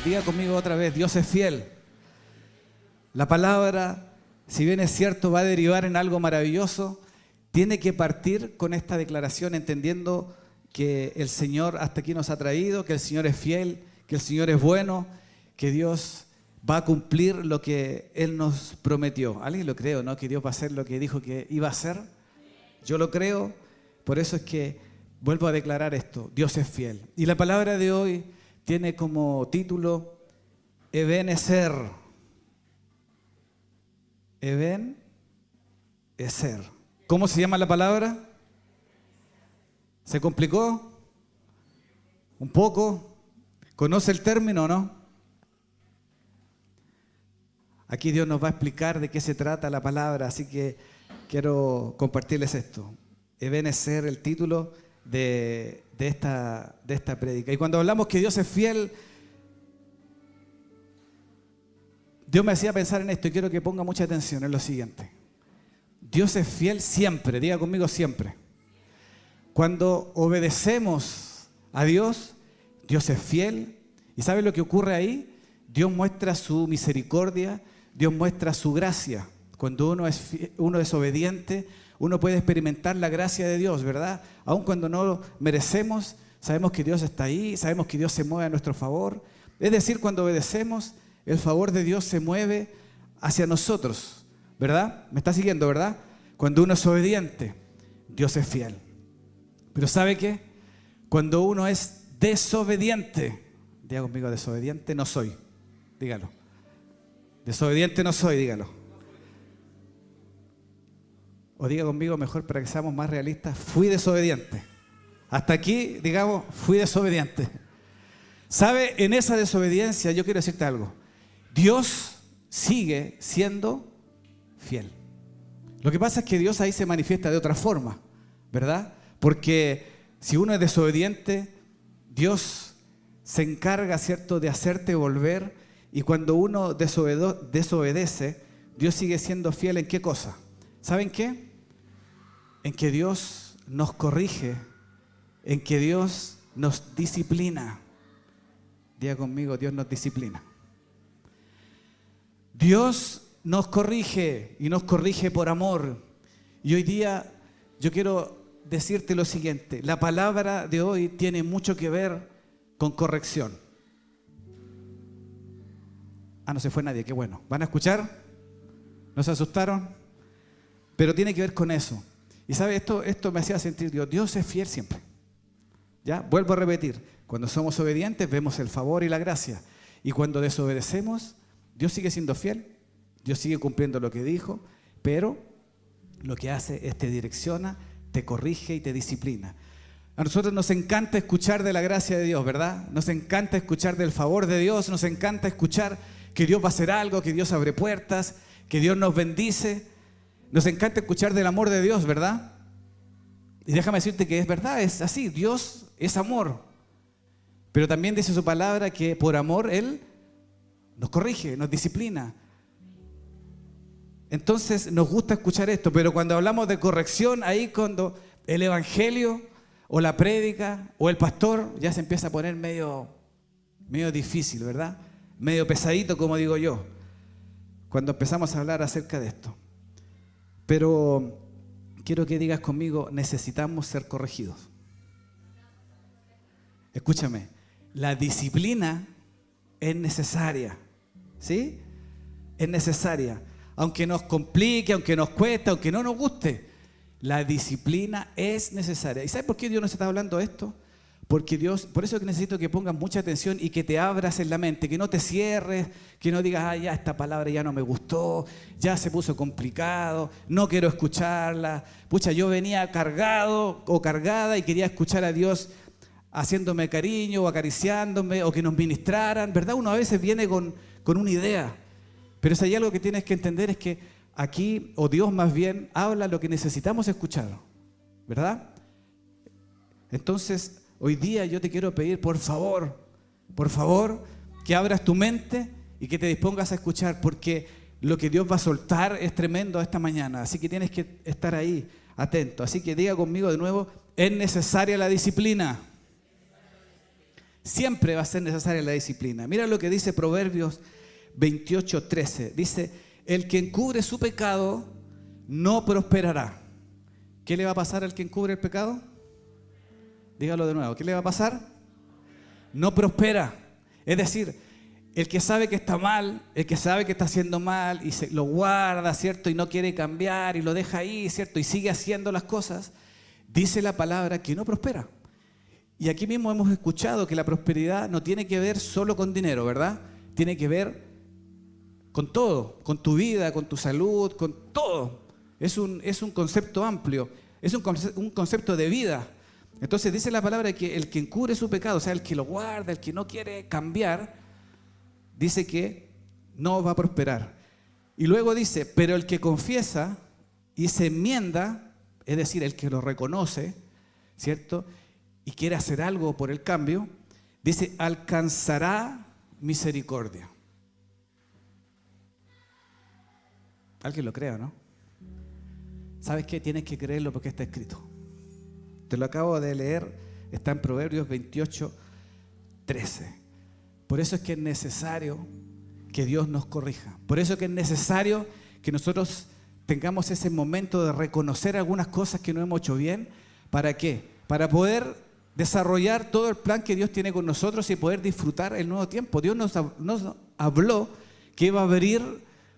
Diga conmigo otra vez, Dios es fiel. La palabra, si bien es cierto, va a derivar en algo maravilloso, tiene que partir con esta declaración entendiendo que el Señor hasta aquí nos ha traído, que el Señor es fiel, que el Señor es bueno, que Dios va a cumplir lo que Él nos prometió. ¿Alguien lo cree, no? Que Dios va a hacer lo que dijo que iba a hacer. Yo lo creo, por eso es que vuelvo a declarar esto, Dios es fiel. Y la palabra de hoy tiene como título Ebenezer. Ebenezer. ¿Cómo se llama la palabra? ¿Se complicó? ¿Un poco? ¿Conoce el término o no? Aquí Dios nos va a explicar de qué se trata la palabra, así que quiero compartirles esto. Ebenezer, el título de esta prédica. Y cuando hablamos que Dios es fiel, Dios me hacía pensar en esto y quiero que ponga mucha atención en lo siguiente. Dios es fiel siempre, diga conmigo siempre. Cuando obedecemos a Dios, Dios es fiel. ¿Y sabe lo que ocurre ahí? Dios muestra su misericordia, Dios muestra su gracia. Cuando uno es obediente, uno puede experimentar la gracia de Dios, ¿verdad? Aun cuando no lo merecemos, sabemos que Dios está ahí, sabemos que Dios se mueve a nuestro favor. Es decir, cuando obedecemos, el favor de Dios se mueve hacia nosotros, ¿verdad? ¿Me está siguiendo, verdad? Cuando uno es obediente, Dios es fiel. Pero ¿sabe qué? Cuando uno es desobediente, diga conmigo, desobediente no soy, dígalo. Desobediente no soy, dígalo. O diga conmigo mejor para que seamos más realistas, fui desobediente. Hasta aquí, digamos, fui desobediente. ¿Sabe? En esa desobediencia yo quiero decirte algo. Dios sigue siendo fiel. Lo que pasa es que Dios ahí se manifiesta de otra forma, ¿verdad? Porque si uno es desobediente, Dios se encarga, ¿cierto?, de hacerte volver. Y cuando uno desobedece, Dios sigue siendo fiel ¿en qué cosa? ¿Saben qué? En que Dios nos corrige, en que Dios nos disciplina. Diga conmigo, Dios nos disciplina. Dios nos corrige y nos corrige por amor. Y hoy día yo quiero decirte lo siguiente, la palabra de hoy tiene mucho que ver con corrección. Ah, no se fue nadie, qué bueno. ¿Van a escuchar? ¿No se asustaron? Pero tiene que ver con eso. Y sabe, esto me hacía sentir Dios es fiel siempre. ¿Ya? Vuelvo a repetir, cuando somos obedientes vemos el favor y la gracia. Y cuando desobedecemos, Dios sigue siendo fiel, Dios sigue cumpliendo lo que dijo, pero lo que hace es te direcciona, te corrige y te disciplina. A nosotros nos encanta escuchar de la gracia de Dios, ¿verdad? Nos encanta escuchar del favor de Dios, nos encanta escuchar que Dios va a hacer algo, que Dios abre puertas, que Dios nos bendice. Nos encanta escuchar del amor de Dios, ¿verdad? Y déjame decirte que es verdad, es así, Dios es amor. Pero también dice su palabra que por amor Él nos corrige, nos disciplina. Entonces nos gusta escuchar esto, pero cuando hablamos de corrección, ahí cuando el evangelio o la prédica o el pastor ya se empieza a poner medio difícil, ¿verdad? Medio pesadito, como digo yo, cuando empezamos a hablar acerca de esto. Pero quiero que digas conmigo, necesitamos ser corregidos. Escúchame, la disciplina es necesaria, ¿sí? Es necesaria. Aunque nos complique, aunque nos cueste, aunque no nos guste, la disciplina es necesaria. ¿Y sabes por qué Dios nos está hablando esto? Porque Dios, por eso que necesito que pongas mucha atención y que te abras en la mente, que no te cierres, que no digas, ya esta palabra ya no me gustó, ya se puso complicado, no quiero escucharla. Pucha, yo venía cargado o cargada y quería escuchar a Dios haciéndome cariño o acariciándome o que nos ministraran, ¿verdad? Uno a veces viene con una idea, pero si hay algo que tienes que entender es que aquí, o Dios más bien, habla lo que necesitamos escuchar, ¿verdad? Entonces, hoy día yo te quiero pedir, por favor, que abras tu mente y que te dispongas a escuchar, porque lo que Dios va a soltar es tremendo esta mañana, así que tienes que estar ahí, atento. Así que diga conmigo de nuevo, es necesaria la disciplina. Siempre va a ser necesaria la disciplina. Mira lo que dice Proverbios 28:13. Dice, el que encubre su pecado no prosperará. ¿Qué le va a pasar al que encubre el pecado? Dígalo de nuevo. ¿Qué le va a pasar? No prospera. Es decir, el que sabe que está mal, el que sabe que está haciendo mal y lo guarda, ¿cierto? Y no quiere cambiar y lo deja ahí, ¿cierto? Y sigue haciendo las cosas, dice la palabra que no prospera. Y aquí mismo hemos escuchado que la prosperidad no tiene que ver solo con dinero, ¿verdad? Tiene que ver con todo, con tu vida, con tu salud, con todo. Es un concepto amplio, es un concepto de vida. Entonces dice la palabra que el que encubre su pecado, o sea, el que lo guarda, el que no quiere cambiar, dice que no va a prosperar. Y luego dice, pero el que confiesa y se enmienda, es decir, el que lo reconoce, ¿cierto? Y quiere hacer algo por el cambio, dice, alcanzará misericordia. ¿Alguien lo cree o no? ¿Sabes qué? Tienes que creerlo porque está escrito. Te lo acabo de leer, está en Proverbios 28:13. Por eso es que es necesario que Dios nos corrija. Por eso es que es necesario que nosotros tengamos ese momento de reconocer algunas cosas que no hemos hecho bien. ¿Para qué? Para poder desarrollar todo el plan que Dios tiene con nosotros y poder disfrutar el nuevo tiempo. Dios nos habló que iba a abrir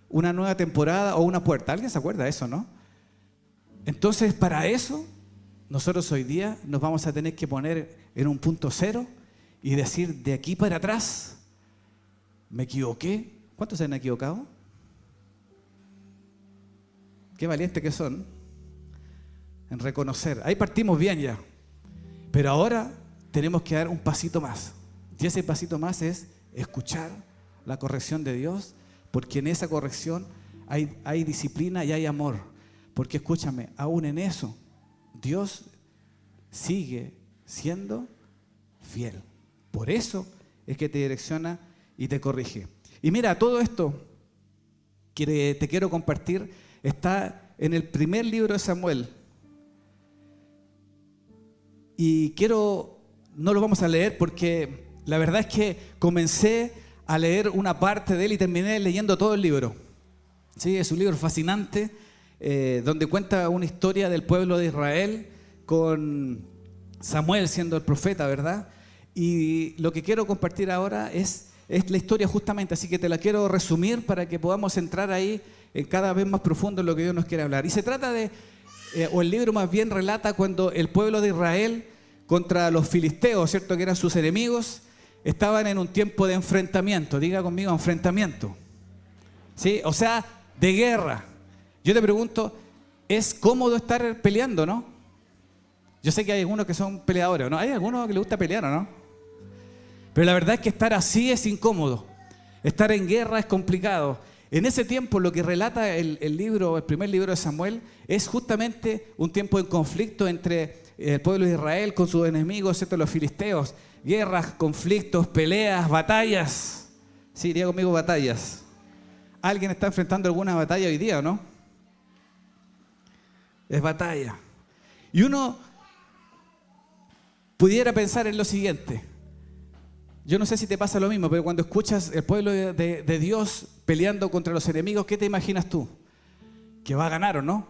una nueva temporada o una puerta. ¿Alguien se acuerda de eso, no? Entonces, para eso, nosotros hoy día nos vamos a tener que poner en un punto cero y decir, de aquí para atrás, me equivoqué. ¿Cuántos se han equivocado? Qué valientes que son en reconocer. Ahí partimos bien ya. Pero ahora tenemos que dar un pasito más. Y ese pasito más es escuchar la corrección de Dios, porque en esa corrección hay disciplina y hay amor. Porque escúchame, aún en eso, Dios sigue siendo fiel. Por eso es que te direcciona y te corrige. Y mira, todo esto que te quiero compartir está en el primer libro de Samuel. Y no lo vamos a leer porque la verdad es que comencé a leer una parte de él y terminé leyendo todo el libro. Sí, es un libro fascinante donde cuenta una historia del pueblo de Israel con Samuel siendo el profeta, ¿verdad? Y lo que quiero compartir ahora es la historia justamente, así que te la quiero resumir para que podamos entrar ahí cada vez más profundo en lo que Dios nos quiere hablar. Y se trata o el libro más bien relata cuando el pueblo de Israel contra los filisteos, ¿cierto? Que eran sus enemigos, estaban en un tiempo de enfrentamiento. Diga conmigo, enfrentamiento. ¿Sí? O sea, de guerra. Yo te pregunto, ¿es cómodo estar peleando, no? Yo sé que hay algunos que son peleadores, ¿no? Hay algunos que les gusta pelear, ¿o no? Pero la verdad es que estar así es incómodo. Estar en guerra es complicado. En ese tiempo lo que relata el primer libro de Samuel, es justamente un tiempo de conflicto entre el pueblo de Israel con sus enemigos, ¿cierto? Los filisteos. Guerras, conflictos, peleas, batallas. Sí, diga conmigo batallas. ¿Alguien está enfrentando alguna batalla hoy día o no? Es batalla. Y uno pudiera pensar en lo siguiente. Yo no sé si te pasa lo mismo, pero cuando escuchas el pueblo de Dios peleando contra los enemigos, ¿qué te imaginas tú? Que va a ganar, ¿o no?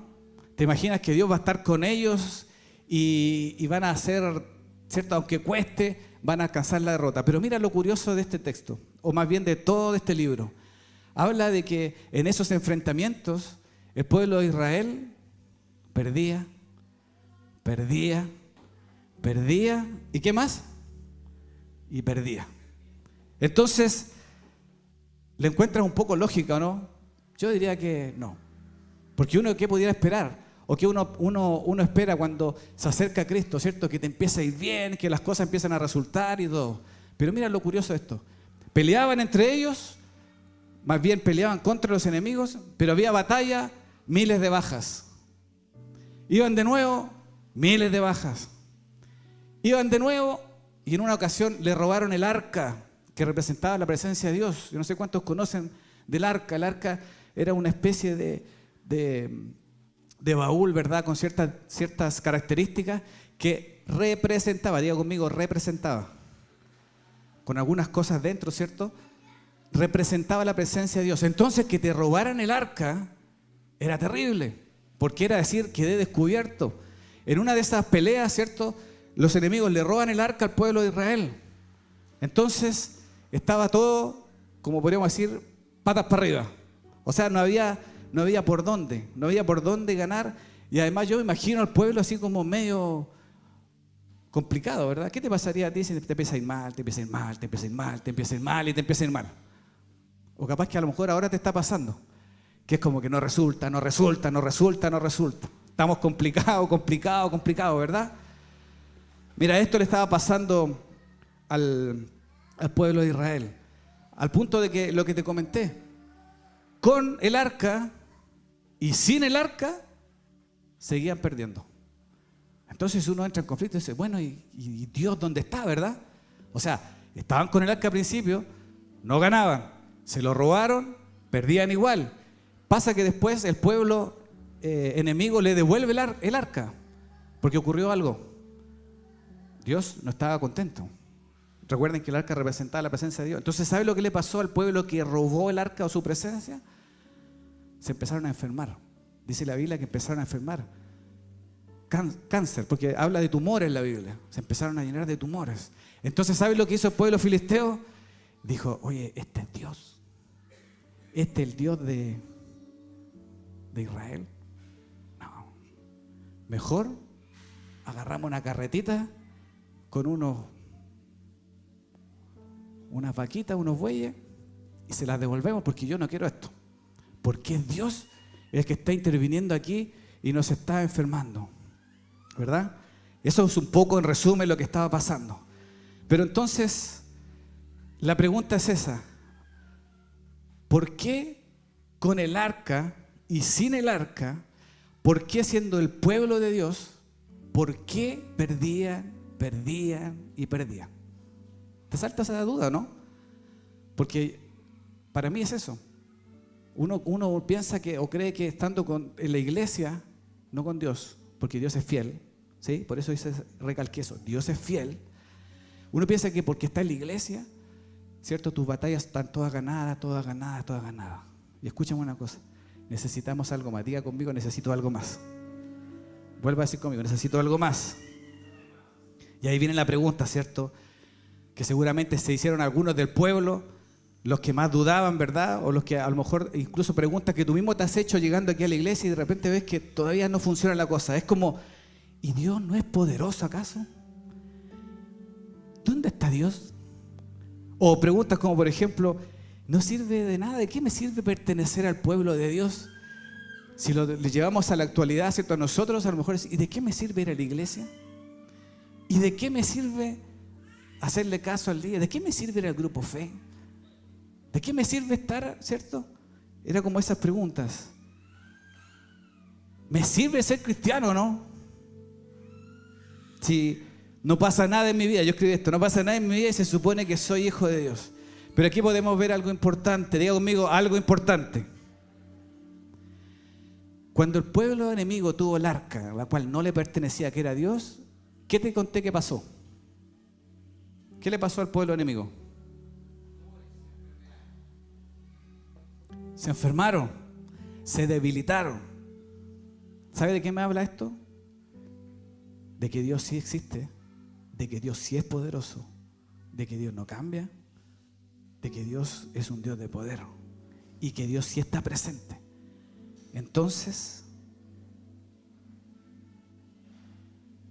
¿Te imaginas que Dios va a estar con ellos y van a hacer, ¿cierto? Aunque cueste, van a alcanzar la derrota. Pero mira lo curioso de este texto, o más bien de todo este libro. Habla de que en esos enfrentamientos el pueblo de Israel perdía, ¿y qué más? Y perdía. Entonces, ¿le encuentras un poco lógica o no? Yo diría que no. Porque uno, ¿qué pudiera esperar? O que uno espera cuando se acerca a Cristo, ¿cierto? Que te empiece a ir bien, que las cosas empiezan a resultar y todo. Pero mira lo curioso de esto. Peleaban entre ellos, más bien peleaban contra los enemigos, pero había batalla, miles de bajas. Iban de nuevo, miles de bajas. Iban de nuevo y en una ocasión le robaron el arca que representaba la presencia de Dios. Yo no sé cuántos conocen del arca. El arca era una especie de baúl, ¿verdad? Con ciertas características que representaba, diga conmigo, representaba. con algunas cosas dentro, ¿cierto? Representaba la presencia de Dios. Entonces, que te robaran el arca era terrible, porque era decir, quedé descubierto. En una de esas peleas, ¿cierto?, los enemigos le roban el arca al pueblo de Israel. Entonces, estaba todo, como podríamos decir, patas para arriba. O sea, no había por dónde ganar. Y además yo me imagino al pueblo así como medio complicado, ¿verdad? ¿Qué te pasaría a ti si te empieza a ir mal, te empieza a ir mal, te empieza a ir mal, te empieza a ir mal y te empieza a ir mal? O capaz que a lo mejor ahora te está pasando, que es como que no resulta. Estamos complicados, ¿verdad? Mira, esto le estaba pasando al pueblo de Israel, al punto de que lo que te comenté, con el arca y sin el arca, seguían perdiendo. Entonces uno entra en conflicto y dice, bueno, ¿y Dios dónde está, verdad? O sea, estaban con el arca al principio, no ganaban, se lo robaron, perdían igual. Pasa que después el pueblo enemigo le devuelve el arca, porque ocurrió algo. Dios no estaba contento. Recuerden que el arca representaba la presencia de Dios. Entonces, ¿sabe lo que le pasó al pueblo que robó el arca o su presencia? Se empezaron a enfermar. Dice la Biblia que empezaron a enfermar. Cáncer, porque habla de tumores en la Biblia. Se empezaron a llenar de tumores. Entonces, ¿sabe lo que hizo el pueblo filisteo? Dijo, oye, este es Dios. Este es el Dios de Israel. No. Mejor agarramos una carretita con unas vaquitas, unos bueyes, y se las devolvemos porque yo no quiero esto. Porque es Dios el que está interviniendo aquí y nos está enfermando. ¿Verdad? Eso es un poco en resumen lo que estaba pasando. Pero entonces, la pregunta es esa. ¿Por qué con el arca y sin el arca, por qué siendo el pueblo de Dios, por qué perdían? Te salta esa duda, ¿no? Porque para mí es eso. Uno piensa que o cree que estando en la iglesia, no con Dios, porque Dios es fiel, ¿sí? Por eso recalqué eso, Dios es fiel. Uno piensa que porque está en la iglesia, ¿cierto? Tus batallas están todas ganadas. Y escúchame una cosa, necesitamos algo más. Diga conmigo, necesito algo más. Vuelva a decir conmigo, necesito algo más. Y ahí viene la pregunta, ¿cierto? Que seguramente se hicieron algunos del pueblo, los que más dudaban, ¿verdad? O los que a lo mejor incluso preguntas que tú mismo te has hecho llegando aquí a la iglesia y de repente ves que todavía no funciona la cosa. Es como, ¿y Dios no es poderoso acaso? ¿Dónde está Dios? O preguntas como, por ejemplo, no sirve de nada. ¿De qué me sirve pertenecer al pueblo de Dios? Si lo llevamos a la actualidad, ¿cierto? A nosotros a lo mejor, ¿y de qué me sirve ir a la iglesia? ¿Y de qué me sirve hacerle caso al día? ¿De qué me sirve ir al grupo fe? ¿De qué me sirve estar, cierto? Era como esas preguntas. ¿Me sirve ser cristiano o no? Si no pasa nada en mi vida, yo escribí esto, no pasa nada en mi vida y se supone que soy hijo de Dios. Pero aquí podemos ver algo importante, diga conmigo, algo importante. Cuando el pueblo enemigo tuvo el arca, la cual no le pertenecía, que era Dios, ¿qué te conté que pasó? ¿Qué le pasó al pueblo enemigo? Se enfermaron, se debilitaron. ¿Sabe de qué me habla esto? De que Dios sí existe, de que Dios sí es poderoso, de que Dios no cambia, de que Dios es un Dios de poder y que Dios sí está presente. Entonces,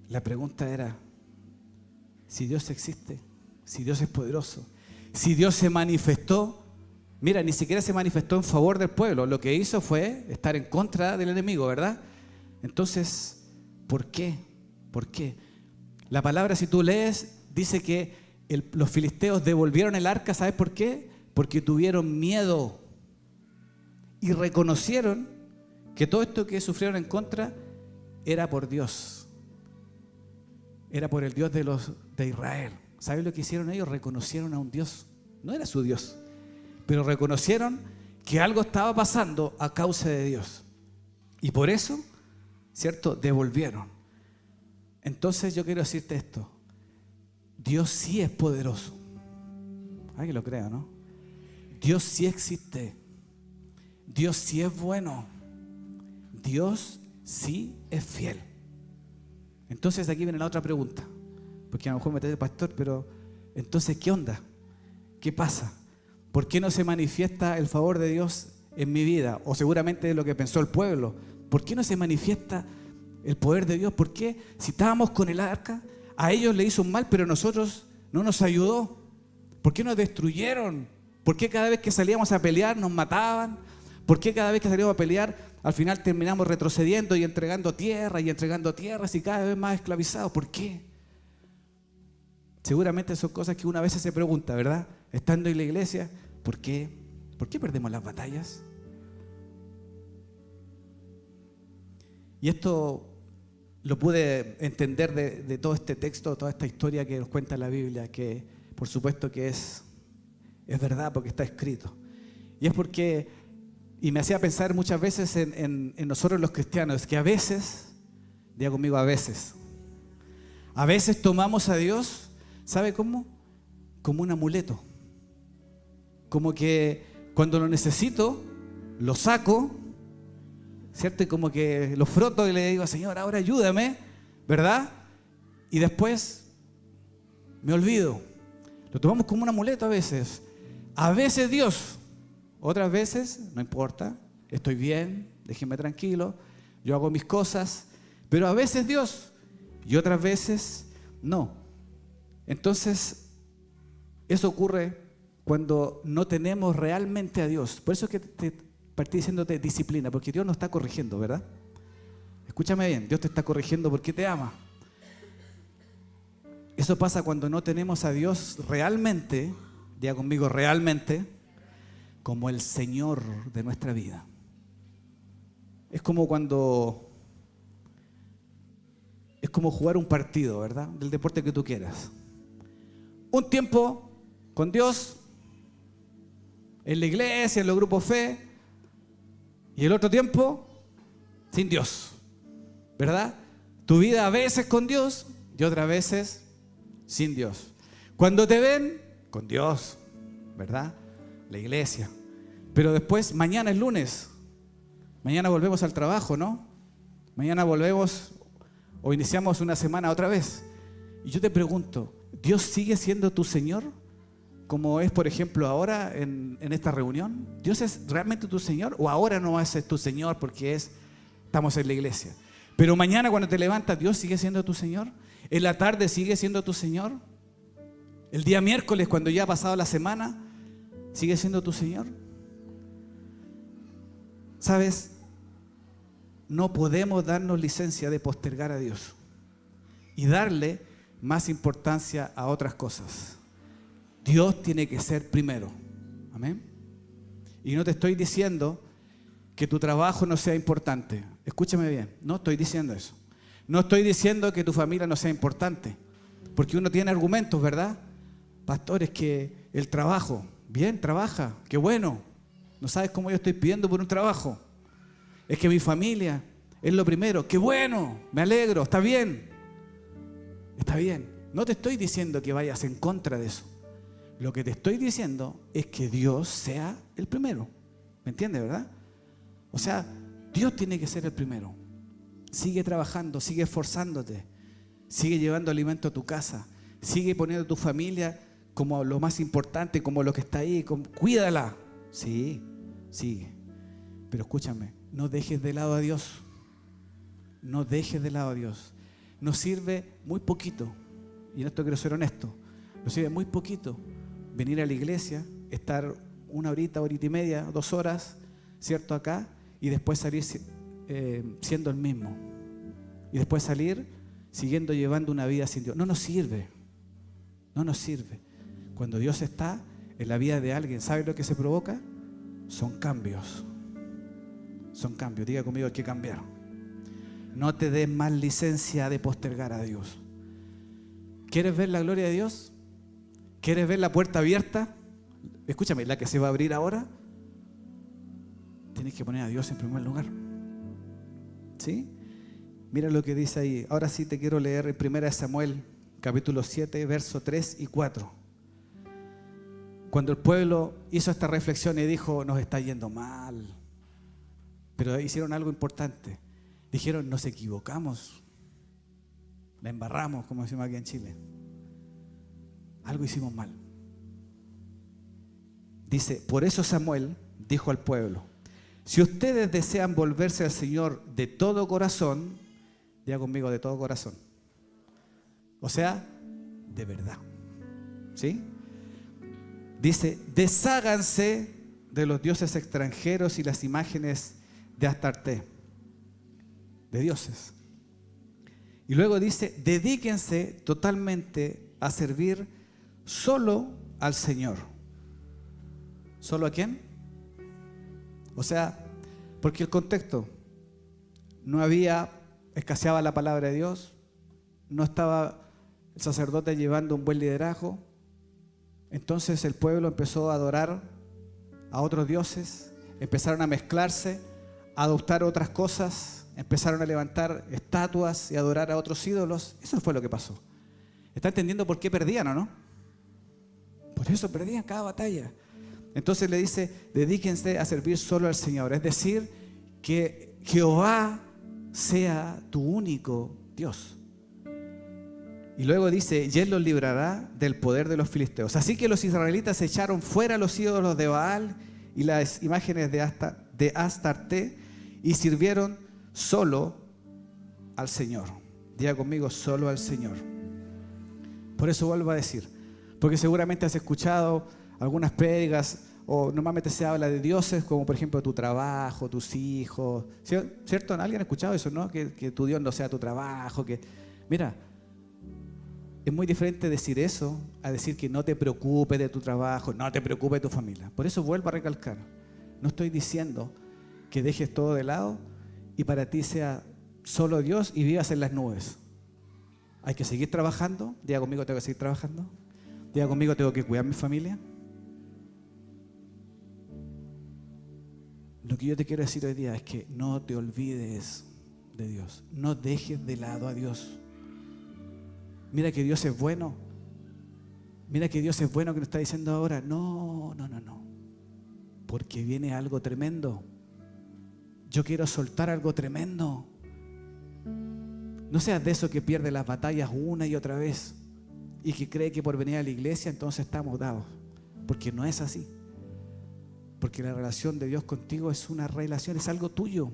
la pregunta era, si Dios existe, si Dios es poderoso, si Dios se manifestó, mira, ni siquiera se manifestó en favor del pueblo, lo que hizo fue estar en contra del enemigo, ¿verdad? Entonces, ¿por qué? ¿Por qué? La palabra, si tú lees, dice que los filisteos devolvieron el arca, ¿sabes por qué? Porque tuvieron miedo y reconocieron que todo esto que sufrieron en contra era por Dios. Era por el Dios de Israel. ¿Sabes lo que hicieron ellos? Reconocieron a un Dios. No era su Dios, pero reconocieron que algo estaba pasando a causa de Dios. Y por eso, ¿cierto? Devolvieron. Entonces yo quiero decirte esto. Dios sí es poderoso. Alguien lo crea, ¿no? Dios sí existe. Dios sí es bueno. Dios sí es fiel. Entonces aquí viene la otra pregunta. Porque a lo mejor me trae el pastor, pero entonces, ¿qué onda? ¿Qué pasa? ¿Por qué no se manifiesta el favor de Dios en mi vida? O seguramente es lo que pensó el pueblo. ¿Por qué no se manifiesta el poder de Dios? ¿Por qué si estábamos con el arca, a ellos le hizo un mal, pero a nosotros no nos ayudó? ¿Por qué nos destruyeron? ¿Por qué cada vez que salíamos a pelear nos mataban? ¿Por qué cada vez que salíamos a pelear al final terminamos retrocediendo y entregando tierras y cada vez más esclavizados? ¿Por qué? Seguramente son cosas que una vez se pregunta, ¿verdad? Estando en la iglesia, ¿por qué? ¿Por qué perdemos las batallas? Y esto lo pude entender de todo este texto, toda esta historia que nos cuenta la Biblia, que por supuesto que es verdad porque está escrito. Y es porque, y me hacía pensar muchas veces en nosotros los cristianos, que a veces, diga conmigo, a veces tomamos a Dios, ¿sabe cómo? Como un amuleto. Como que cuando lo necesito, lo saco, ¿cierto? Y como que lo froto y le digo, Señor, ahora ayúdame, ¿verdad? Y después me olvido. Lo tomamos como un amuleto a veces. A veces Dios, otras veces, no importa, estoy bien, déjenme tranquilo, yo hago mis cosas, pero a veces Dios y otras veces no. Entonces, eso ocurre cuando no tenemos realmente a Dios. Por eso es que te partí diciéndote disciplina, porque Dios nos está corrigiendo, ¿verdad? Escúchame bien, Dios te está corrigiendo porque te ama. Eso pasa cuando no tenemos a Dios realmente, diga conmigo, realmente, como el Señor de nuestra vida. Es como jugar un partido, ¿verdad? Del deporte que tú quieras. Un tiempo con Dios, en la iglesia, en los grupos fe, y el otro tiempo sin Dios, ¿verdad? Tu vida a veces con Dios y otras veces sin Dios. Cuando te ven, con Dios, ¿verdad? La iglesia. Pero después, mañana es lunes. Mañana volvemos al trabajo, ¿no? Mañana volvemos o iniciamos una semana otra vez. Y yo te pregunto, ¿Dios sigue siendo tu Señor? Como es, por ejemplo, ahora en esta reunión. ¿Dios es realmente tu Señor? ¿O ahora no es tu Señor porque estamos en la iglesia? Pero mañana cuando te levantas, ¿Dios sigue siendo tu Señor? ¿En la tarde sigue siendo tu Señor? ¿El día miércoles, cuando ya ha pasado la semana, sigue siendo tu Señor? ¿Sabes? No podemos darnos licencia de postergar a Dios y darle más importancia a otras cosas. Dios tiene que ser primero. Amén. Y no te estoy diciendo que tu trabajo no sea importante. Escúchame bien, no estoy diciendo eso. No estoy diciendo que tu familia no sea importante, porque uno tiene argumentos, ¿verdad? Pastores, que el trabajo, bien, trabaja, qué bueno. No sabes cómo yo estoy pidiendo por un trabajo. Es que mi familia es lo primero, qué bueno, me alegro, está bien. Está bien. No te estoy diciendo que vayas en contra de eso. Lo que te estoy diciendo es que Dios sea el primero. ¿Me entiendes, verdad? O sea, Dios tiene que ser el primero. Sigue trabajando, sigue esforzándote, sigue llevando alimento a tu casa, sigue poniendo a tu familia como lo más importante, como lo que está ahí, cuídala. Sí, sigue. Pero escúchame, no dejes de lado a Dios. No dejes de lado a Dios. Nos sirve muy poquito, y en esto quiero ser honesto, nos sirve muy poquito venir a la iglesia, estar una horita y media, 2 horas, ¿cierto? Acá, y después salir siendo el mismo. Y después salir siguiendo llevando una vida sin Dios. No nos sirve. No nos sirve. Cuando Dios está en la vida de alguien, ¿sabe lo que se provoca? Son cambios. Son cambios. Diga conmigo, hay que cambiar. No te des más licencia de postergar a Dios. ¿Quieres ver la gloria de Dios? ¿Quieres ver la puerta abierta? Escúchame, la que se va a abrir ahora. Tienes que poner a Dios en primer lugar. ¿Sí? Mira lo que dice ahí. Ahora sí te quiero leer en 1 Samuel, capítulo 7, versos 3 y 4. Cuando el pueblo hizo esta reflexión y dijo, nos está yendo mal, pero hicieron algo importante. Dijeron, nos equivocamos, la embarramos, como decimos aquí en Chile. Algo hicimos mal. Dice, por eso Samuel dijo al pueblo, si ustedes desean volverse al Señor de todo corazón, diga conmigo, de todo corazón. O sea, de verdad. ¿Sí? Dice, desháganse de los dioses extranjeros y las imágenes de Astarte, de dioses. Y luego dice, dedíquense totalmente a servir solo al Señor. ¿Solo a quién? O sea, porque el contexto, no había, escaseaba la palabra de Dios, no estaba el sacerdote llevando un buen liderazgo. Entonces el pueblo empezó a adorar a otros dioses, empezaron a mezclarse, a adoptar otras cosas, empezaron a levantar estatuas y a adorar a otros ídolos. Eso fue lo que pasó. ¿Está entendiendo por qué perdían o no? Por eso perdían cada batalla. Entonces le dice, dedíquense a servir solo al Señor. Es decir, que Jehová sea tu único Dios. Y luego dice, y Él los librará del poder de los filisteos. Así que los israelitas echaron fuera los ídolos de Baal y las imágenes de Astarte y sirvieron solo al Señor. Diga conmigo, solo al Señor. Por eso vuelvo a decir, porque seguramente has escuchado algunas prédicas o normalmente se habla de dioses como por ejemplo tu trabajo, tus hijos, ¿cierto? ¿Alguien ha escuchado eso, no? Que tu Dios no sea tu trabajo, que... Mira, es muy diferente decir eso a decir que no te preocupes de tu trabajo, no te preocupes de tu familia. Por eso vuelvo a recalcar, no estoy diciendo que dejes todo de lado y para ti sea solo Dios y vivas en las nubes. Hay que seguir trabajando. Diga conmigo, tengo que seguir trabajando. Diga conmigo, tengo que cuidar a mi familia. Lo que yo te quiero decir hoy día es que no te olvides de Dios. No dejes de lado a Dios. Mira que Dios es bueno. Mira que Dios es bueno que nos está diciendo ahora. No. Porque viene algo tremendo. Yo quiero soltar algo tremendo. No seas de esos que pierde las batallas una y otra vez y que cree que por venir a la iglesia entonces estamos dados. Porque no es así. Porque la relación de Dios contigo es una relación, es algo tuyo.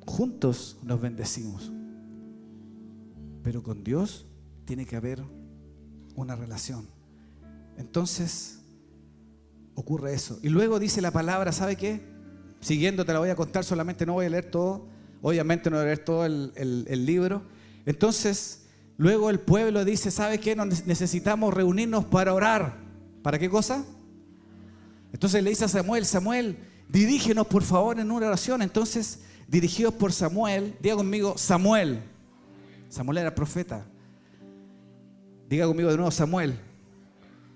Juntos nos bendecimos. Pero con Dios tiene que haber una relación. Entonces ocurre eso. Y luego dice la palabra, ¿sabe qué? Siguiendo te la voy a contar, solamente no voy a leer todo. Obviamente no voy a leer todo el libro. Entonces, luego el pueblo dice, ¿sabe qué? Necesitamos reunirnos para orar. ¿Para qué cosa? Entonces le dice a Samuel, Samuel, dirígenos por favor en una oración. Entonces, dirigidos por Samuel, diga conmigo, Samuel. Samuel era profeta. Diga conmigo de nuevo, Samuel.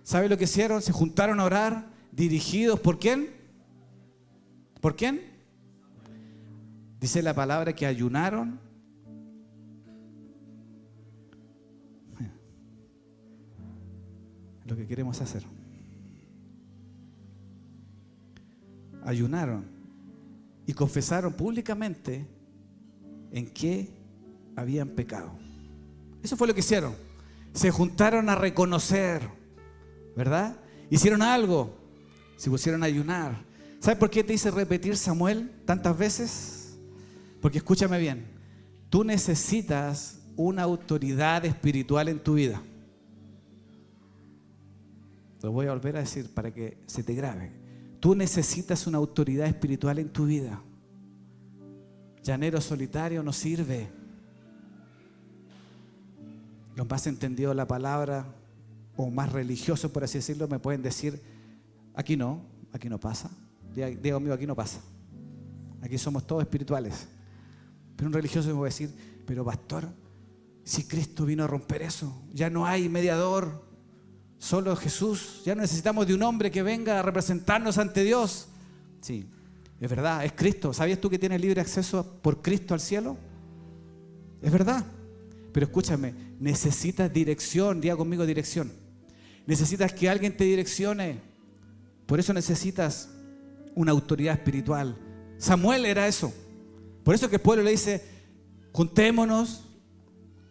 ¿Sabe lo que hicieron? Se juntaron a orar, dirigidos ¿por quién? ¿Por quién? Dice la palabra que ayunaron. Lo que queremos hacer. Ayunaron y confesaron públicamente en qué habían pecado. Eso fue lo que hicieron. Se juntaron a reconocer, ¿verdad? Hicieron algo, se pusieron a ayunar. ¿Sabes por qué te hice repetir Samuel tantas veces? Porque escúchame bien, tú necesitas una autoridad espiritual en tu vida. Lo voy a volver a decir para que se te grabe. Tú necesitas una autoridad espiritual en tu vida. Llanero solitario no sirve. Los más entendidos de la palabra o más religiosos, por así decirlo, me pueden decir, aquí no pasa. Diga conmigo, aquí no pasa. Aquí somos todos espirituales. Pero un religioso me va a decir, pero pastor, si Cristo vino a romper eso, ya no hay mediador, solo Jesús, ya no necesitamos de un hombre que venga a representarnos ante Dios. Sí, es verdad, es Cristo. ¿Sabías tú que tienes libre acceso por Cristo al cielo? Es verdad. Pero escúchame, necesitas dirección, diga conmigo dirección. Necesitas que alguien te direccione. Por eso necesitas una autoridad espiritual. Samuel era eso. Por eso que el pueblo le dice, juntémonos,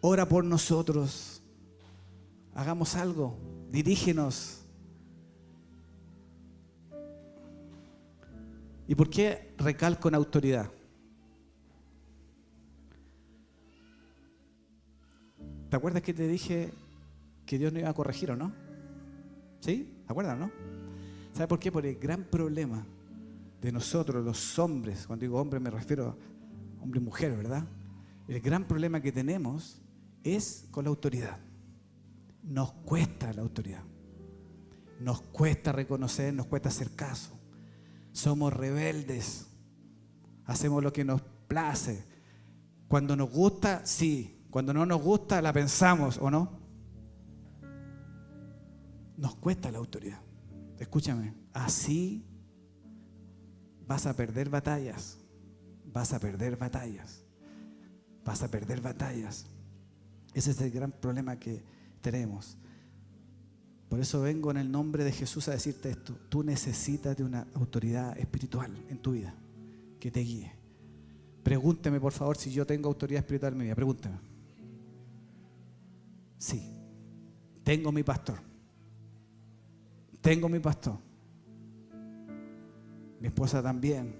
ora por nosotros, hagamos algo, dirígenos. ¿Y por qué recalco en autoridad? ¿Te acuerdas que te dije que Dios no iba a corregir o no? ¿Sí? ¿Te acuerdas, no? ¿Sabes por qué? Por el gran problema de nosotros, los hombres, cuando digo hombre me refiero a hombre y mujer, ¿verdad? El gran problema que tenemos es con la autoridad. Nos cuesta la autoridad. Nos cuesta reconocer, nos cuesta hacer caso. Somos rebeldes. Hacemos lo que nos place. Cuando nos gusta, sí. Cuando no nos gusta, la pensamos, ¿o no? Nos cuesta la autoridad. Escúchame, así vas a perder batallas. Vas a perder batallas. Vas a perder batallas. Ese es el gran problema que tenemos. Por eso vengo en el nombre de Jesús a decirte esto. Tú necesitas de una autoridad espiritual en tu vida que te guíe. Pregúnteme, por favor, si yo tengo autoridad espiritual en mi vida. Pregúnteme. Sí. Tengo mi pastor. Tengo mi pastor. Mi esposa también.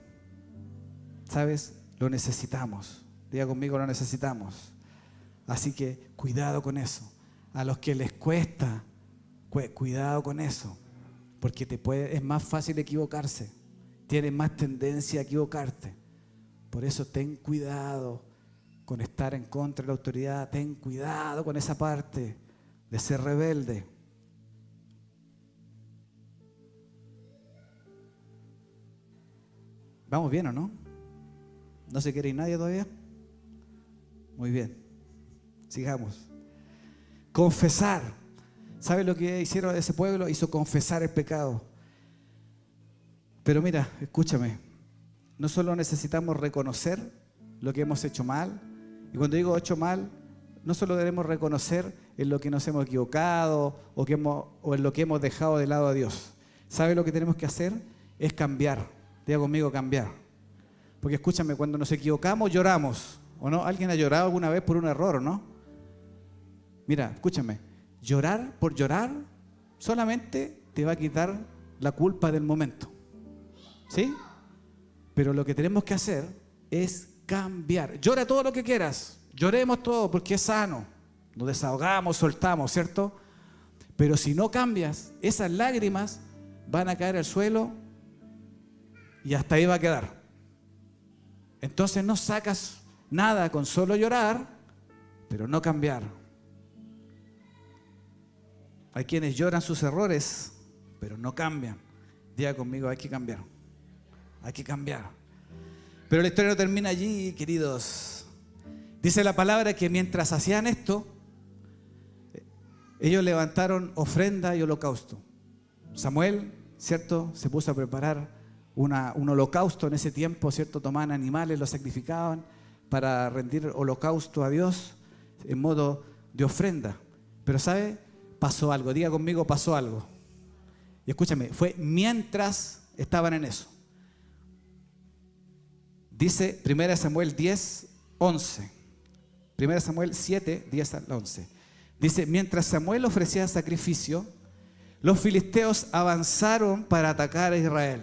¿Sabes? Lo necesitamos. Diga conmigo, lo necesitamos. Así que cuidado con eso. A los que les cuesta, cuidado con eso. Porque es más fácil equivocarse. Tienes más tendencia a equivocarte. Por eso ten cuidado con estar en contra de la autoridad. Ten cuidado con esa parte de ser rebelde. ¿Vamos bien o no? ¿No se quiere ir nadie todavía? Muy bien. Sigamos. Confesar. ¿Sabes lo que hicieron ese pueblo? Hizo confesar el pecado. Pero mira, escúchame. No solo necesitamos reconocer lo que hemos hecho mal. Y cuando digo hecho mal, no solo debemos reconocer en lo que nos hemos equivocado o en lo que hemos dejado de lado a Dios. ¿Sabes lo que tenemos que hacer? Es cambiar. Diga conmigo, cambiar. Porque escúchame, cuando nos equivocamos lloramos. ¿O no? ¿Alguien ha llorado alguna vez por un error o no? Mira, escúchame. Llorar por llorar solamente te va a quitar la culpa del momento. ¿Sí? Pero lo que tenemos que hacer es cambiar. Llora todo lo que quieras. Lloremos todo porque es sano. Nos desahogamos, soltamos, ¿cierto? Pero si no cambias, esas lágrimas van a caer al suelo y hasta ahí va a quedar. Entonces no sacas nada con solo llorar, pero no cambiar. Hay quienes lloran sus errores, pero no cambian. Diga conmigo, hay que cambiar. Hay que cambiar. Pero la historia no termina allí, queridos. Dice la palabra que mientras hacían esto, ellos levantaron ofrenda y holocausto. Samuel, ¿cierto? Se puso a preparar un holocausto en ese tiempo, ¿cierto? Tomaban animales, los sacrificaban para rendir holocausto a Dios en modo de ofrenda. Pero ¿sabe? Pasó algo. Diga conmigo, pasó algo. Y escúchame, fue mientras estaban en eso. Dice 1 Samuel 10, 11. 1 Samuel 7, 10 al 11. Dice, mientras Samuel ofrecía sacrificio, los filisteos avanzaron para atacar a Israel.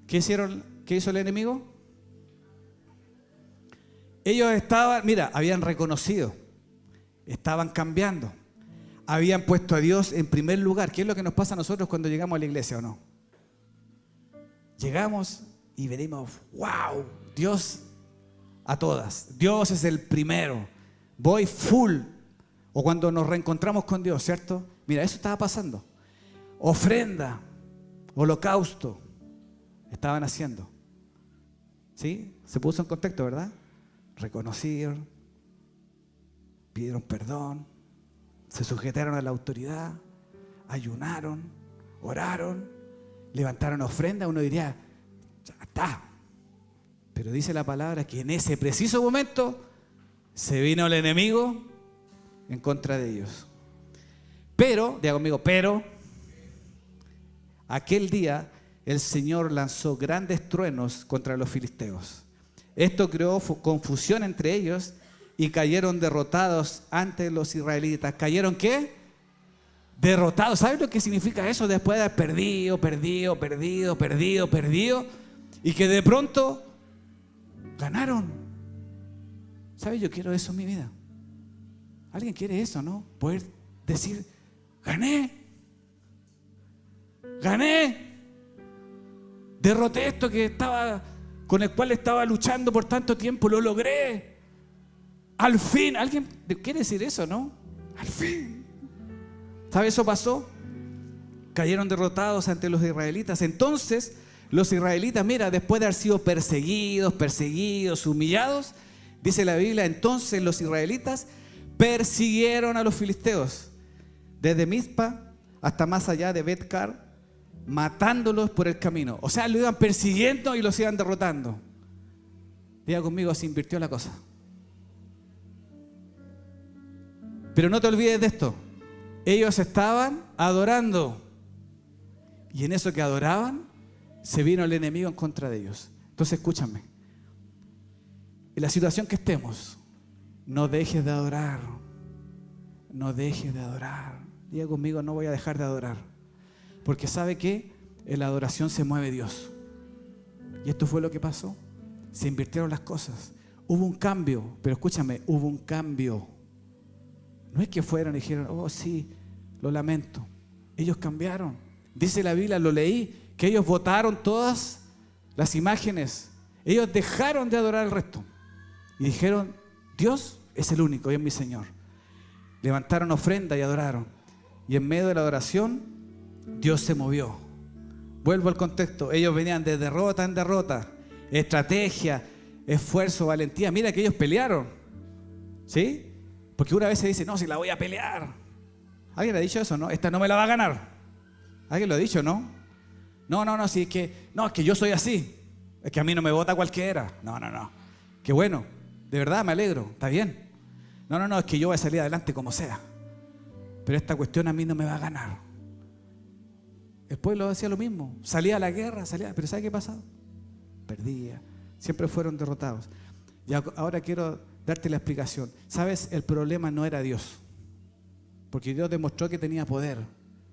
¿Qué hicieron? ¿Qué hizo el enemigo? Ellos habían reconocido, estaban cambiando, habían puesto a Dios en primer lugar. ¿Qué es lo que nos pasa a nosotros cuando llegamos a la iglesia o no? Llegamos y venimos, wow, Dios a todas. Dios es el primero. Voy full. O cuando nos reencontramos con Dios, ¿cierto? Mira, eso estaba pasando. Ofrenda, holocausto, estaban haciendo. ¿Sí? Se puso en contexto, ¿verdad? Reconocieron, pidieron perdón, se sujetaron a la autoridad, ayunaron, oraron, levantaron ofrenda. Uno diría, ya está. Pero dice la palabra que en ese preciso momento se vino el enemigo en contra de ellos. Pero, diga conmigo, pero, aquel día el Señor lanzó grandes truenos contra los filisteos. Esto creó confusión entre ellos y cayeron derrotados ante los israelitas. ¿Cayeron qué? Derrotados. ¿Sabes lo que significa eso? Después de haber perdido, y que de pronto ganaron. ¿Sabes? Yo quiero eso en mi vida. ¿Alguien quiere eso, no? Poder decir, gané. Derroté esto con el cual estaba luchando por tanto tiempo, lo logré. Al fin. ¿Alguien quiere decir eso, no? Al fin. ¿Sabe? Eso pasó. Cayeron derrotados ante los israelitas. Entonces, los israelitas, mira, después de haber sido perseguidos, humillados, dice la Biblia, entonces los israelitas persiguieron a los filisteos desde Mizpa hasta más allá de Bet-car, matándolos por el camino. O sea, lo iban persiguiendo y los iban derrotando. Diga conmigo, se invirtió la cosa. Pero no te olvides de esto. Ellos estaban adorando. Y en eso que adoraban, se vino el enemigo en contra de ellos. Entonces, escúchame. En la situación que estemos, no dejes de adorar. No dejes de adorar. Diga conmigo, no voy a dejar de adorar. Porque ¿sabe qué? En la adoración se mueve Dios. Y esto fue lo que pasó. Se invirtieron las cosas. Hubo un cambio, pero escúchame, hubo un cambio. No es que fueron y dijeron, oh sí, lo lamento. Ellos cambiaron. Dice la Biblia, lo leí, que ellos botaron todas las imágenes. Ellos dejaron de adorar al resto. Y dijeron, Dios es el único y es mi Señor. Levantaron ofrenda y adoraron. Y en medio de la adoración, Dios se movió. Vuelvo al contexto. Ellos venían de derrota en derrota. Estrategia, esfuerzo, valentía. Mira que ellos pelearon. ¿Sí? Porque una vez se dice, no, si la voy a pelear. ¿Alguien le ha dicho eso, no? Esta no me la va a ganar. ¿Alguien lo ha dicho, no? No, sí, es que yo soy así. Es que a mí no me vota cualquiera. No. Qué bueno. De verdad me alegro. Está bien. No, es que yo voy a salir adelante como sea. Pero esta cuestión a mí no me va a ganar. El pueblo hacía lo mismo. Salía a la guerra, pero ¿sabe qué pasaba? Perdía. Siempre fueron derrotados. Y ahora quiero darte la explicación. ¿Sabes? El problema no era Dios. Porque Dios demostró que tenía poder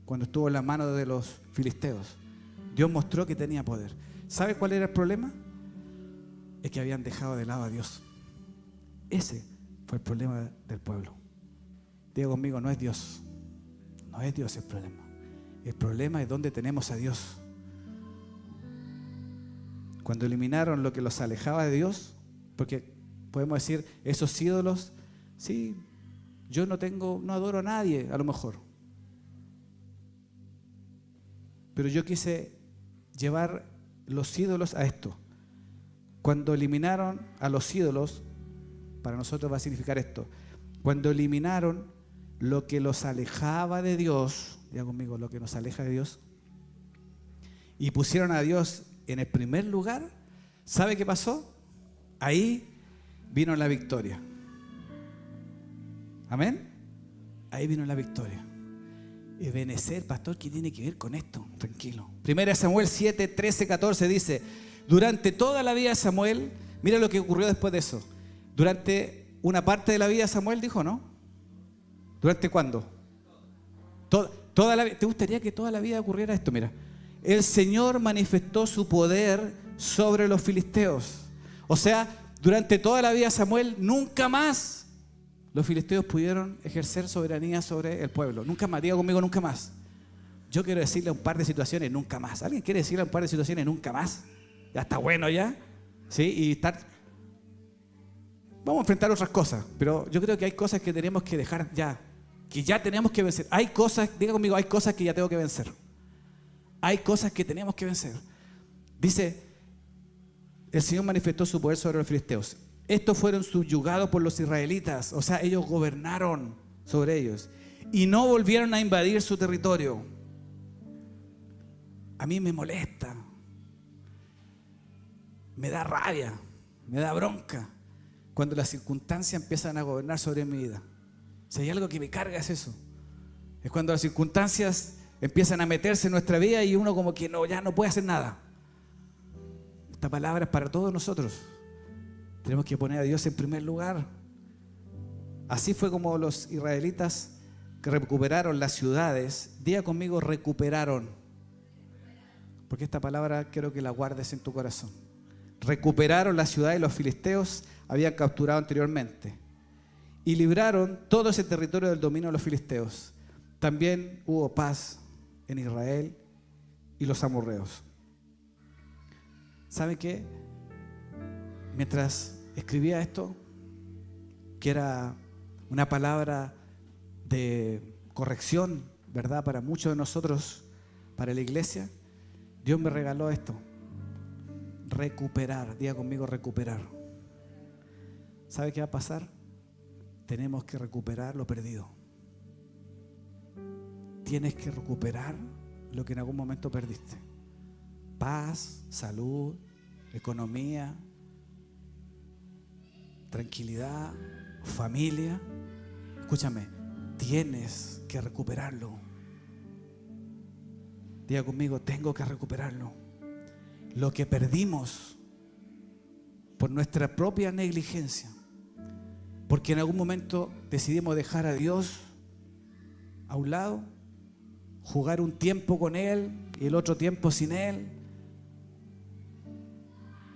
cuando estuvo en la mano de los filisteos. Dios mostró que tenía poder. ¿Sabe cuál era el problema? Es que habían dejado de lado a Dios. Ese fue el problema del pueblo. Diga conmigo, no es Dios. No es Dios el problema. El problema es dónde tenemos a Dios. Cuando eliminaron lo que los alejaba de Dios, porque podemos decir, esos ídolos, sí, yo no adoro a nadie, a lo mejor. Pero yo quise llevar los ídolos a esto. Cuando eliminaron a los ídolos, para nosotros va a significar esto. Cuando eliminaron lo que los alejaba de Dios, diga conmigo, lo que nos aleja de Dios, y pusieron a Dios en el primer lugar, ¿sabe qué pasó? Ahí vino la victoria. ¿Amén? Ahí vino la victoria. Ebenecer, pastor, ¿qué tiene que ver con esto? Tranquilo. 1 Samuel 7, 13, 14 dice, durante toda la vida de Samuel, mira lo que ocurrió después de eso. Durante una parte de la vida de Samuel, dijo, ¿no? ¿Durante cuándo? ¿Te gustaría que toda la vida ocurriera esto? Mira, el Señor manifestó su poder sobre los filisteos. O sea, durante toda la vida de Samuel, nunca más los filisteos pudieron ejercer soberanía sobre el pueblo. Nunca más, diga conmigo, nunca más. Yo quiero decirle a un par de situaciones, nunca más. ¿Alguien quiere decirle a un par de situaciones, nunca más? Ya está bueno ya. ¿Sí? Y estar... Vamos a enfrentar otras cosas, pero yo creo que hay cosas que tenemos que dejar ya, que ya tenemos que vencer. Hay cosas, diga conmigo, hay cosas que ya tengo que vencer. Hay cosas que tenemos que vencer. Dice, el Señor manifestó su poder sobre los filisteos. Estos fueron subyugados por los israelitas, o sea, ellos gobernaron sobre ellos y no volvieron a invadir su territorio. A mí me molesta, me da rabia, me da bronca cuando las circunstancias empiezan a gobernar sobre mi vida. Si hay algo que me carga es eso. Es cuando las circunstancias empiezan a meterse en nuestra vida y uno como que no, ya no puede hacer nada. Esta palabra es para todos nosotros. Tenemos que poner a Dios en primer lugar. Así fue como los israelitas que recuperaron las ciudades. Diga conmigo, recuperaron. Porque esta palabra quiero que la guardes en tu corazón. Recuperaron la ciudad y los filisteos habían capturado anteriormente. Y libraron todo ese territorio del dominio de los filisteos. También hubo paz en Israel y los amorreos. ¿Saben qué? Mientras escribía esto, que era una palabra de corrección, ¿verdad? Para muchos de nosotros, para la iglesia, Dios me regaló esto. Recuperar, diga conmigo recuperar. ¿Sabe qué va a pasar? Tenemos que recuperar lo perdido. Tienes que recuperar lo que en algún momento perdiste. Paz, salud, economía, tranquilidad, familia. Escúchame, tienes que recuperarlo. Diga conmigo, tengo que recuperarlo. Lo que perdimos por nuestra propia negligencia, porque en algún momento decidimos dejar a Dios a un lado, jugar un tiempo con Él y el otro tiempo sin Él.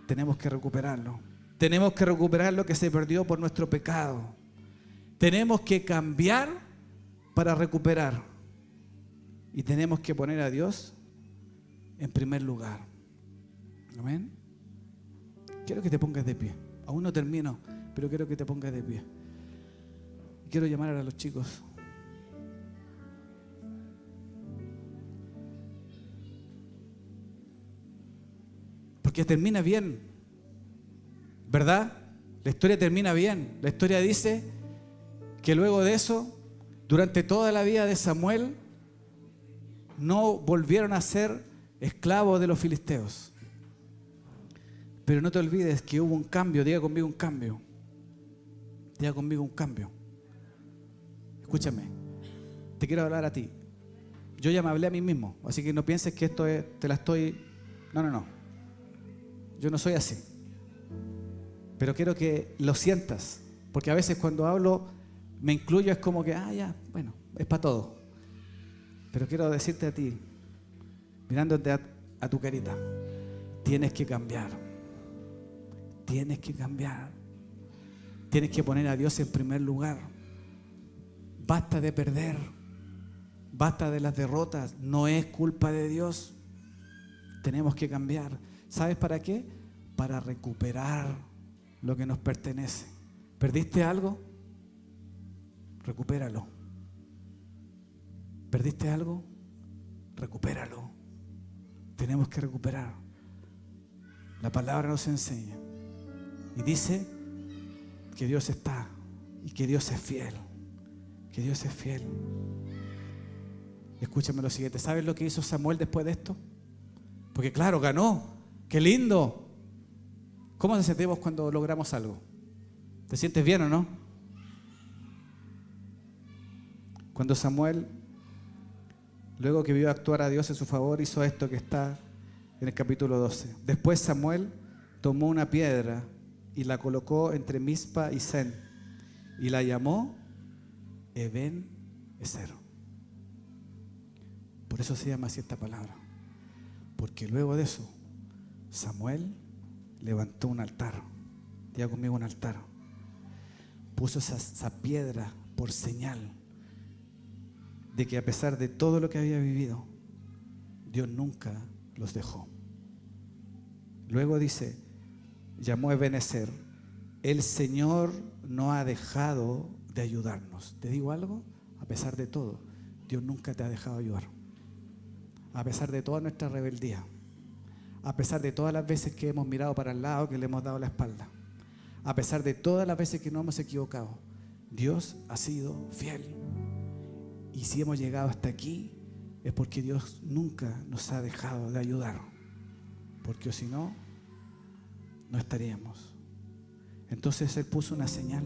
Tenemos que recuperarlo. Tenemos que recuperar lo que se perdió por nuestro pecado. Tenemos que cambiar para recuperar. Y tenemos que poner a Dios en primer lugar. Amén. Quiero que te pongas de pie. Aún no termino, pero quiero que te pongas de pie. Quiero llamar a los chicos. Porque termina bien, ¿verdad? La historia termina bien. La historia dice que luego de eso, durante toda la vida de Samuel, no volvieron a ser esclavos de los filisteos. Pero no te olvides que hubo un cambio. Diga conmigo un cambio. Diga conmigo un cambio. Escúchame, te quiero hablar a ti. Yo ya me hablé a mí mismo, así que no pienses que esto es, te la estoy... No. Yo no soy así. Pero quiero que lo sientas, porque a veces cuando hablo me incluyo, es como que, ya, bueno, es para todo. Pero quiero decirte a ti, mirándote a tu carita, tienes que cambiar. Tienes que cambiar. Tienes que poner a Dios en primer lugar. Basta de perder. Basta de las derrotas. No es culpa de Dios. Tenemos que cambiar. ¿Sabes para qué? Para recuperar lo que nos pertenece. ¿Perdiste algo? Recupéralo. ¿Perdiste algo? Recupéralo. Tenemos que recuperar. La palabra nos enseña y dice que Dios está y que Dios es fiel. Que Dios es fiel. Escúchame lo siguiente. ¿Sabes lo que hizo Samuel después de esto? Porque claro, ganó. ¡Qué lindo! ¿Cómo nos sentimos cuando logramos algo? ¿Te sientes bien o no? Cuando Samuel, luego que vio actuar a Dios en su favor, hizo esto que está en el capítulo 12. Después Samuel tomó una piedra y la colocó entre Mizpa y Sen y la llamó Eben-Ezer. Por eso se llama así esta palabra. Porque luego de eso, Samuel levantó un altar. Diga conmigo un altar. Puso esa piedra por señal de que a pesar de todo lo que había vivido, Dios nunca los dejó. Luego dice, llamó a Eben-Ezer, el Señor no ha dejado de ayudarnos. ¿Te digo algo? A pesar de todo, Dios nunca te ha dejado ayudar. A pesar de toda nuestra rebeldía, a pesar de todas las veces que hemos mirado para el lado, que le hemos dado la espalda, a pesar de todas las veces que nos hemos equivocado, Dios ha sido fiel. Y si hemos llegado hasta aquí, es porque Dios nunca nos ha dejado de ayudar. Porque si no, no estaríamos. Entonces Él puso una señal,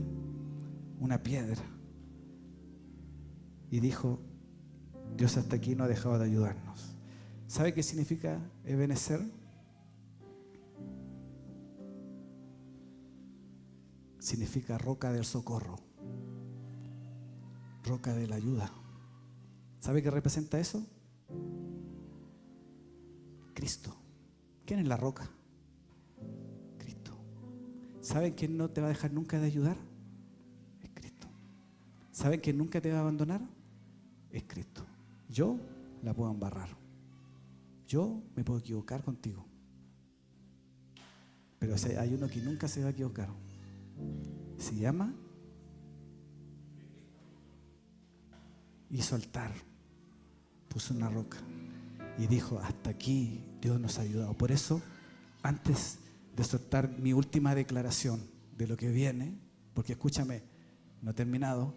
una piedra, y dijo, Dios hasta aquí no ha dejado de ayudarnos. ¿Sabe qué significa Ebenezer? Significa roca del socorro, roca de la ayuda. ¿Sabe qué representa eso? Cristo. ¿Quién es la roca? Cristo. ¿Saben quién no te va a dejar nunca de ayudar? Es Cristo. ¿Saben quién nunca te va a abandonar? Es Cristo. Yo la puedo embarrar. Yo me puedo equivocar contigo. Pero hay uno que nunca se va a equivocar. Se llama hizo altar, puso una roca y dijo: hasta aquí Dios nos ha ayudado. Por eso, antes de soltar mi última declaración de lo que viene, porque escúchame, no he terminado,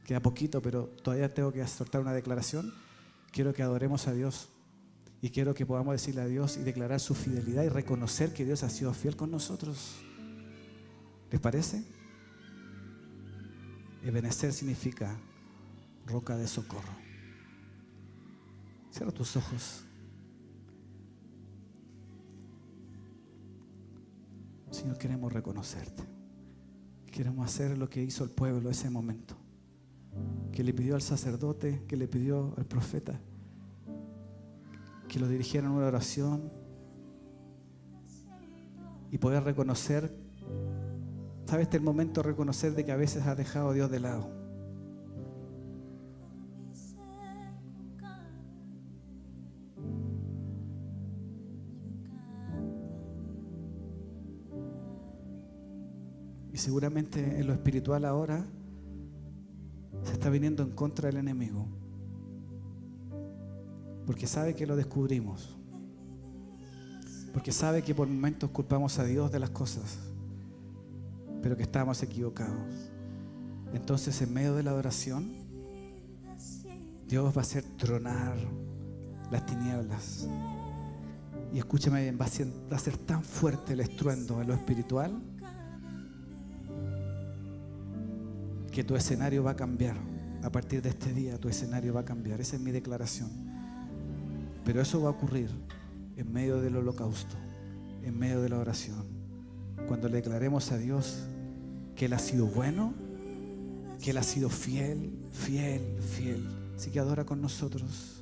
queda poquito, pero todavía tengo que soltar una declaración. Quiero que adoremos a Dios y quiero que podamos decirle a Dios y declarar su fidelidad y reconocer que Dios ha sido fiel con nosotros. ¿Les parece? Ebenezer significa roca de socorro. Cierra tus ojos. Señor, queremos reconocerte. Queremos hacer lo que hizo el pueblo ese momento, que le pidió al sacerdote, que le pidió al profeta, que lo dirigieran a una oración y poder reconocer. ¿Sabes? Este es el momento de reconocer de que a veces has dejado a Dios de lado. Y seguramente en lo espiritual ahora se está viniendo en contra del enemigo, porque sabe que lo descubrimos, porque sabe que por momentos culpamos a Dios de las cosas, pero que estábamos equivocados. Entonces, en medio de la adoración, Dios va a hacer tronar las tinieblas. Y escúchame bien, va a ser tan fuerte el estruendo en lo espiritual que tu escenario va a cambiar. A partir de este día, tu escenario va a cambiar. Esa es mi declaración. Pero eso va a ocurrir en medio del holocausto, en medio de la oración, cuando le declaremos a Dios que Él ha sido bueno, que Él ha sido fiel, fiel, fiel. Así que adora con nosotros.